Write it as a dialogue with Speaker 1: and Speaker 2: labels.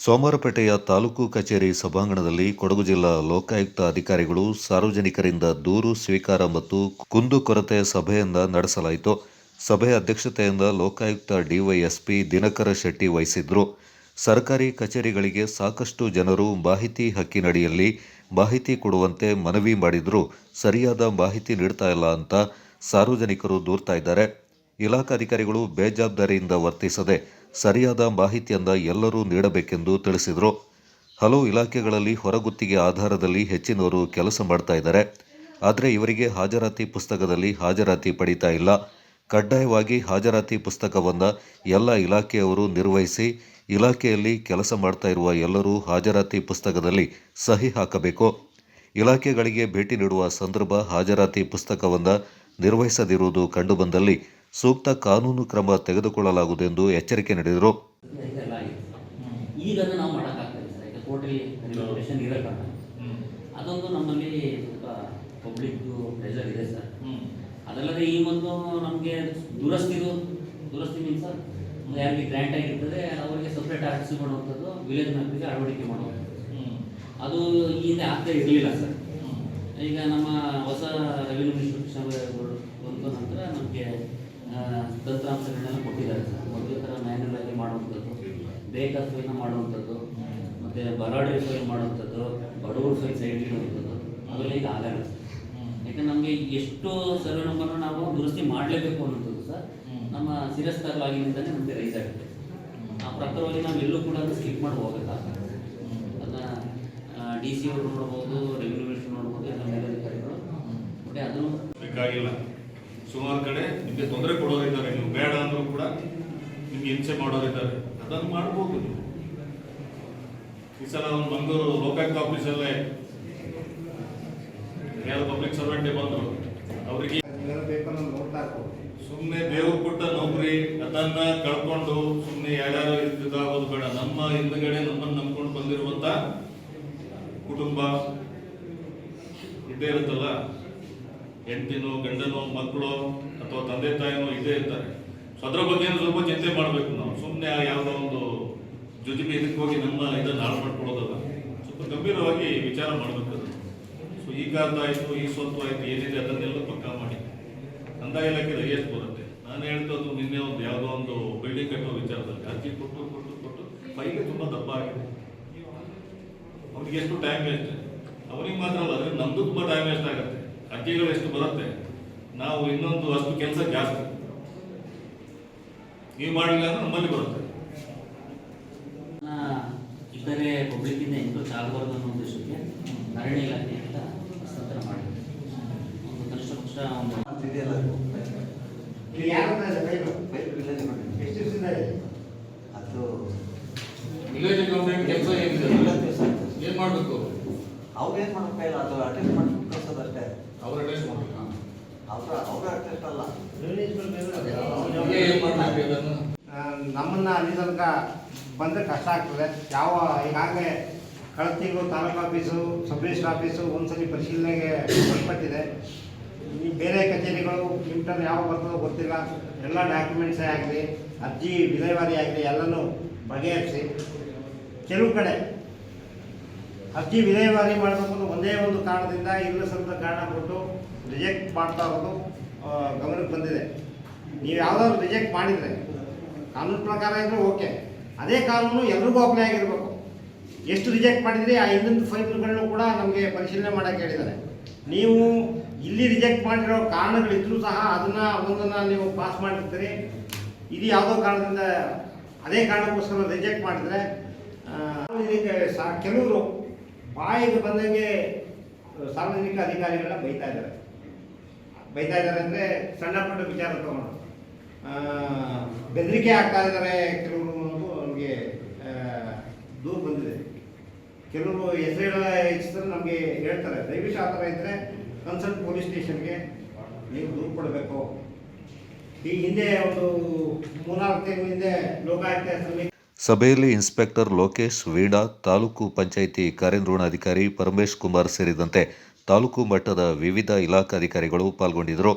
Speaker 1: ಸೋಮವಾರಪೇಟೆಯ ತಾಲೂಕು ಕಚೇರಿ ಸಭಾಂಗಣದಲ್ಲಿ ಕೊಡಗು ಜಿಲ್ಲಾ ಲೋಕಾಯುಕ್ತ ಅಧಿಕಾರಿಗಳು ಸಾರ್ವಜನಿಕರಿಂದ ದೂರು ಸ್ವೀಕಾರ ಮತ್ತು ಕುಂದುಕೊರತೆ ಸಭೆಯನ್ನ ನಡೆಸಲಾಯಿತು. ಸಭೆಯ ಅಧ್ಯಕ್ಷತೆಯಿಂದ ಲೋಕಾಯುಕ್ತ ಡಿವೈಎಸ್ಪಿ ದಿನಕರ ಶೆಟ್ಟಿ ವಹಿಸಿದ್ರು. ಸರ್ಕಾರಿ ಕಚೇರಿಗಳಿಗೆ ಸಾಕಷ್ಟು ಜನರು ಮಾಹಿತಿ ಹಕ್ಕಿನಡಿಯಲ್ಲಿ ಮಾಹಿತಿ ಕೊಡುವಂತೆ ಮನವಿ ಮಾಡಿದ್ರು ಸರಿಯಾದ ಮಾಹಿತಿ ನೀಡ್ತಾ ಇಲ್ಲ ಅಂತ ಸಾರ್ವಜನಿಕರು ದೂರ್ತಾ ಇದ್ದಾರೆ. ಇಲಾಖಾಧಿಕಾರಿಗಳು ಬೇಜವಾಬ್ದಾರಿಯಿಂದ ವರ್ತಿಸದೆ ಸರಿಯಾದ ಮಾಹಿತಿಯನ್ನ ಎಲ್ಲರೂ ನೀಡಬೇಕೆಂದು ತಿಳಿಸಿದರು. ಹಲವು ಇಲಾಖೆಗಳಲ್ಲಿ ಹೊರಗುತ್ತಿಗೆ ಆಧಾರದಲ್ಲಿ ಹೆಚ್ಚಿನವರು ಕೆಲಸ ಮಾಡ್ತಾ ಇದ್ದಾರೆ. ಆದರೆ ಇವರಿಗೆ ಹಾಜರಾತಿ ಪುಸ್ತಕದಲ್ಲಿ ಹಾಜರಾತಿ ಪಡೀತಾ ಇಲ್ಲ. ಕಡ್ಡಾಯವಾಗಿ ಹಾಜರಾತಿ ಪುಸ್ತಕವನ್ನು ಎಲ್ಲ ಇಲಾಖೆಯವರು ನಿರ್ವಹಿಸಿ ಇಲಾಖೆಯಲ್ಲಿ ಕೆಲಸ ಮಾಡ್ತಾ ಇರುವ ಎಲ್ಲರೂ ಹಾಜರಾತಿ ಪುಸ್ತಕದಲ್ಲಿ ಸಹಿ ಹಾಕಬೇಕು. ಇಲಾಖೆಗಳಿಗೆ ಭೇಟಿ ನೀಡುವ ಸಂದರ್ಭ ಹಾಜರಾತಿ ಪುಸ್ತಕವನ್ನು ನಿರ್ವಹಿಸದಿರುವುದು ಕಂಡುಬಂದಲ್ಲಿ ಸೂಕ್ತ ಕಾನೂನು ಕ್ರಮ ತೆಗೆದುಕೊಳ್ಳಲಾಗುವುದೆಂದು ಎಚ್ಚರಿಕೆ ನೀಡಿದರು.
Speaker 2: ಈಗ ನಾವು ಮಾಡೋಕ್ಕಾಗ್ತದೆ ಸರ್, ಈಗ ಕೋರ್ಟಲ್ಲಿ ರಿಜಿಸ್ಟ್ರೇಷನ್ ಇರೋ ಕಾರಣ ಅದೊಂದು ನಮ್ಮಲ್ಲಿ ಸ್ವಲ್ಪ ಪಬ್ಲಿಕ್ದು ಪ್ರೆಷರ್ ಇದೆ ಸರ್. ಅದಲ್ಲದೆ ಈ ಒಂದು ನಮಗೆ ದುರಸ್ತಿ ಮೀನ್ಸ್ ಸರ್, ಯಾರಿಗೆ ಗ್ರ್ಯಾಂಟ್ ಆಗಿರ್ತದೆ ಅವರಿಗೆ ಸಪ್ರೇಟ್ ಆರ್ಟಿಸಿ ಮಾಡುವಂಥದ್ದು, ವಿಲೇಜ್ ಮ್ಯಾಪಿಗೆ ಅಳವಡಿಕೆ ಮಾಡುವಂಥದ್ದು ಅದು ಈ ಹಿಂದೆ ಆಗ್ತಾ ಇರಲಿಲ್ಲ ಸರ್. ಈಗ ನಮ್ಮ ಹೊಸ ರೆವಿನ್ಯೂ ಮಿನಿಸ್ಟ್ರೇಷನ್ ಬಂದ ನಂತರ ನಮಗೆ ತಂತ್ರಾಂಶಗಳನ್ನೆಲ್ಲ ಕೊಟ್ಟಿದ್ದಾರೆ ಸರ್. ಮೊದಲ ಥರ ಮ್ಯಾನ್ಯಲ್ ಆಗಿ ಮಾಡುವಂಥದ್ದು, ಬೇಕಾದ ಫೈಲ್ನ ಮಾಡುವಂಥದ್ದು, ಮತ್ತು ಬರಾಡಿ ಫೈಲ್ ಮಾಡುವಂಥದ್ದು, ಬಡವರು ಫೈಲ್ ಸೈಡ್ ಇಡುವಂಥದ್ದು ಅವೆಲ್ಲ ಈಗ ಆಗಲ್ಲ ಸರ್. ಯಾಕಂದ್ರೆ ನಮಗೆ ಎಷ್ಟು ಸರ್ವೆ ನಂಬರ್ನ ನಾವು ದುರಸ್ತಿ ಮಾಡಲೇಬೇಕು ಅನ್ನೋಂಥದ್ದು ಸರ್ ನಮ್ಮ ಶಿರಸ್ತರವಾಗಿನಿಂದಲೇ ನಮಗೆ ರೈಸ್ ಆಗುತ್ತೆ. ಆ ಪ್ರಕಾರವಾಗಿ ನಾವು ಎಲ್ಲೂ ಕೂಡ ಅದು ಸ್ಕಿಪ್ ಮಾಡಿ ಹೋಗಬೇಕಾಗ್ತದೆ. ಅದನ್ನು ಡಿ ಸಿ ಅವರು ನೋಡ್ಬೋದು, ರೆವಿನ್ಯೂ ಮಿನಿಸ್ಟರ್ ನೋಡ್ಬೋದು, ಎಲ್ಲ ಮೇಲಧಿಕಾರಿಗಳು ಬಟ್ ಅದು
Speaker 3: ಬೇಕಾಗಿಲ್ಲ. ಸುಮಾರು ಕಡೆ ನಿಮಗೆ ತೊಂದರೆ ಕೊಡೋರಿದ್ದಾರೆ, ನೀವು ಬೇಡ ಅಂದರೂ ಕೂಡ ನಿಮ್ಗೆ ಹಿಂಸೆ ಮಾಡೋರಿದ್ದಾರೆ, ಅದನ್ನು ಮಾಡ್ಬೋದು. ಈ ಸಲ ಒಂದು ಮಂಗಳೂರು ಲೋಕಾಯುಕ್ತ ಆಫೀಸಲ್ಲೇ ಯಾರು ಪಬ್ಲಿಕ್ ಸರ್ವೆಂಟೇ ಬಂದರು, ಅವರಿಗೆ ಸುಮ್ಮನೆ ದೇವ್ರು ಕೊಟ್ಟ ನೌಕರಿ ಅದನ್ನ ಕಳ್ಕೊಂಡು ಸುಮ್ಮನೆ ಯಾರ್ಯಾರು ಇದಾಗೋದು ಬೇಡ. ನಮ್ಮ ಹಿಂದ್ಗಡೆ ನಮ್ಮನ್ನು ನಂಬ್ಕೊಂಡು ಬಂದಿರುವಂತ ಕುಟುಂಬ ಇದ್ದೇ ಇರುತ್ತಲ್ಲ, ಹೆಂಡತಿನೋ ಗಂಡನೋ ಮಕ್ಕಳು ಅಥವಾ ತಂದೆ ತಾಯಿನೋ ಇದ್ದೇ ಇರ್ತಾರೆ. ಸೊ ಅದ್ರ ಬಗ್ಗೆ ಸ್ವಲ್ಪ ಚಿಂತೆ ಮಾಡಬೇಕು ನಾವು. ಸುಮ್ಮನೆ ಯಾವುದೋ ಒಂದು ಜೊತೆಗೆ ಇದಕ್ಕೆ ಹೋಗಿ ನಮ್ಮ ಇದನ್ನು ಹಾಳು ಮಾಡ್ಕೊಳ್ಳೋದಲ್ಲ, ಸ್ವಲ್ಪ ಗಂಭೀರವಾಗಿ ವಿಚಾರ ಮಾಡಬೇಕು. ಸೊ ಈ ಕಾರ್ಡ್ ಆಯಿತು, ಈ ಸ್ವತ್ತು ಆಯಿತು, ಏನಿದೆ ಅದನ್ನೆಲ್ಲ ಪಕ್ಕಾ ಮಾಡಿ. ಕಂದಾಯ ಇಲಾಖೆ ಎಷ್ಟು ಬರುತ್ತೆ. ನಾನು ಹೇಳ್ತದ್ದು ನಿನ್ನೆ ಒಂದು ಯಾವುದೋ ಒಂದು ಬಿಲ್ಡಿಂಗ್ ಕಟ್ಟೋ ವಿಚಾರದಲ್ಲಿ ಅರ್ಜಿ ಕೊಟ್ಟು ಫೈಲೇ ತುಂಬ ದಪ್ಪ ಆಗಿದೆ. ಅವ್ರಿಗೆ ಎಷ್ಟು ಟೈಮ್ ವೇಸ್ಟ್, ಅವ್ರಿಗೆ ಮಾತ್ರ ಅಲ್ಲ, ಅದ್ರ ನಮ್ದು ತುಂಬ ಟೈಮ್ ವೇಸ್ಟ್ ಆಗುತ್ತೆ. ಅರ್ಜಿಗಳು ಎಷ್ಟು ಬರುತ್ತೆ, ನಾವು ಇನ್ನೊಂದು ಅಷ್ಟು ಕೆಲಸ ಜಾಸ್ತಿ ನೀವು ಮಾಡಲಿಲ್ಲ ಅಂದ್ರೆ ನಮ್ಮಲ್ಲಿ ಬರುತ್ತೆ.
Speaker 2: ಇತರೆ ಪಬ್ಲಿಕ್ಕಿಂದ ಎಂಟು ಆಗಬಾರ್ದು ಅನ್ನೋ ಉದ್ದೇಶಕ್ಕೆ ಅರಣ್ಯ ಇಲಾಖೆ ಅಂತ ಹಸ್ತಾಂತರ ಮಾಡಿದೆ. ಒಂದು ಕನಿಷ್ಠ ಪಕ್ಷ ಒಂದು
Speaker 4: ಅದು
Speaker 3: ವಿಲೇಜ್ ಅಕೌಂಟೆಂಟ್ ಕೆಲಸ ಏನಿದೆ ಏನು ಮಾಡಬೇಕು,
Speaker 4: ಅವ್ರು ಏನು ಮಾಡಬೇಕಾಗಿಲ್ಲ, ಅದು ಅಟೆಸ್ಟ್ ಮಾಡ್ಕೊಂಡು ಕಳ್ಸೋದಷ್ಟೇ.
Speaker 3: ಅವ್ರು ಅಟೆಸ್ಟ್ ಮಾಡಬೇಕಾ?
Speaker 4: ಅವ್ರು ಅಟೆಸ್ಟ್ ಅಲ್ಲ,
Speaker 5: ನಮ್ಮನ್ನ ಅಲ್ಲಿ ತನಕ ಬಂದರೆ ಕಷ್ಟ ಆಗ್ತದೆ. ಯಾವ ಈಗಾಗಲೇ ಕಳೆದ ತಿಂಗಳು taluk office, sub register office ಒಂದ್ಸಲಿ ಪರಿಶೀಲನೆಗೆ ಒಳಪಟ್ಟಿದೆ. ಈ ಬೇರೆ ಕಚೇರಿಗಳು ನಿಮ್ಟರ್ ಯಾವ ಬರ್ತದೋ ಗೊತ್ತಿಲ್ಲ. ಎಲ್ಲ ಡಾಕ್ಯುಮೆಂಟ್ಸೇ ಆಗಲಿ, ಅರ್ಜಿ ವಿಲೇವಾರಿ ಆಗಲಿ ಎಲ್ಲನೂ ಬಗೆಹರಿಸಿ, ಕೆಲವು ಕಡೆ ಅರ್ಜಿ ವಿಲೇವಾರಿ ಮಾಡಬೇಕು ಅನ್ನೋ ಒಂದೇ ಒಂದು ಕಾರಣದಿಂದ ಇಲ್ಲ ಸ್ವಲ್ಪ ಕಾರಣ ಕೊಟ್ಟು ರಿಜೆಕ್ಟ್ ಮಾಡ್ತಾ ಇರೋದು ಗಮನಕ್ಕೆ ಬಂದಿದೆ. ನೀವು ಯಾವುದಾದ್ರು ರಿಜೆಕ್ಟ್ ಮಾಡಿದರೆ ಕಾನೂನು ಪ್ರಕಾರ ಇದ್ದರೆ ಓಕೆ, ಅದೇ ಕಾನೂನು ಎಲ್ರಿಗೂ ಅಪ್ಲೈ ಆಗಿರಬೇಕು. ಎಷ್ಟು ರಿಜೆಕ್ಟ್ ಮಾಡಿದ್ರಿ ಆ ಹಿಂದಿನ ಫೈಲ್ಗಳನ್ನು ಕೂಡ ನಮಗೆ ಪರಿಶೀಲನೆ ಮಾಡೋಕ್ಕೆ ಹೇಳಿದ್ದಾರೆ. ನೀವು ಇಲ್ಲಿ ರಿಜೆಕ್ಟ್ ಮಾಡಿರೋ ಕಾರಣಗಳಿದ್ರೂ ಸಹ ಒಂದನ್ನು ನೀವು ಪಾಸ್ ಮಾಡಿರ್ತೀರಿ. ಇದು ಯಾವುದೋ ಕಾರಣದಿಂದ ಅದೇ ಕಾರಣಕ್ಕೋಸ್ಕರ ರಿಜೆಕ್ಟ್ ಮಾಡಿದರೆ ಕೆಲವರು ಬಾಯಿಗೆ ಬಂದಂಗೆ ಸಾರ್ವಜನಿಕ ಅಧಿಕಾರಿಗಳನ್ನ ಬೈತಾ ಇದ್ದಾರೆ ಅಂದರೆ ಸಣ್ಣ ಪುಟ್ಟ ವಿಚಾರ ತಗೊಂಡು ಬೆದರಿಕೆ ಆಗ್ತಾ ಇದ್ದಾರೆ ಕೆಲವರು ಅನ್ನೋದು ನಮಗೆ ದೂರು ಬಂದಿದೆ. ಕೆಲವರು ಹೆಸರುಗಳ ನಮಗೆ ಹೇಳ್ತಾರೆ, ದಯವಿಟ್ಟು ಆ ಥರ ಇದ್ದರೆ ಕನ್ಸಲ್ಟ್ ಪೊಲೀಸ್ ಸ್ಟೇಷನ್ಗೆ ನೀವು ದೂರು ಕೊಡಬೇಕು. ಈ ಹಿಂದೆ ಒಂದು 3-4 ತಿಂಗಳ ಹಿಂದೆ ಲೋಕಾಯುಕ್ತ
Speaker 1: ಸಭೆಯಲ್ಲಿ ಇನ್ಸ್ಪೆಕ್ಟರ್ ಲೋಕೇಶ್ ವೀಣಾ, ತಾಲೂಕು ಪಂಚಾಯಿತಿ ಕಾರ್ಯನಿರ್ವಹಣಾಧಿಕಾರಿ ಪರಮೇಶ್ ಕುಮಾರ್ ಸೇರಿದಂತೆ ತಾಲೂಕು ಮಟ್ಟದ ವಿವಿಧ ಇಲಾಖಾಧಿಕಾರಿಗಳು ಪಾಲ್ಗೊಂಡಿದ್ದರು.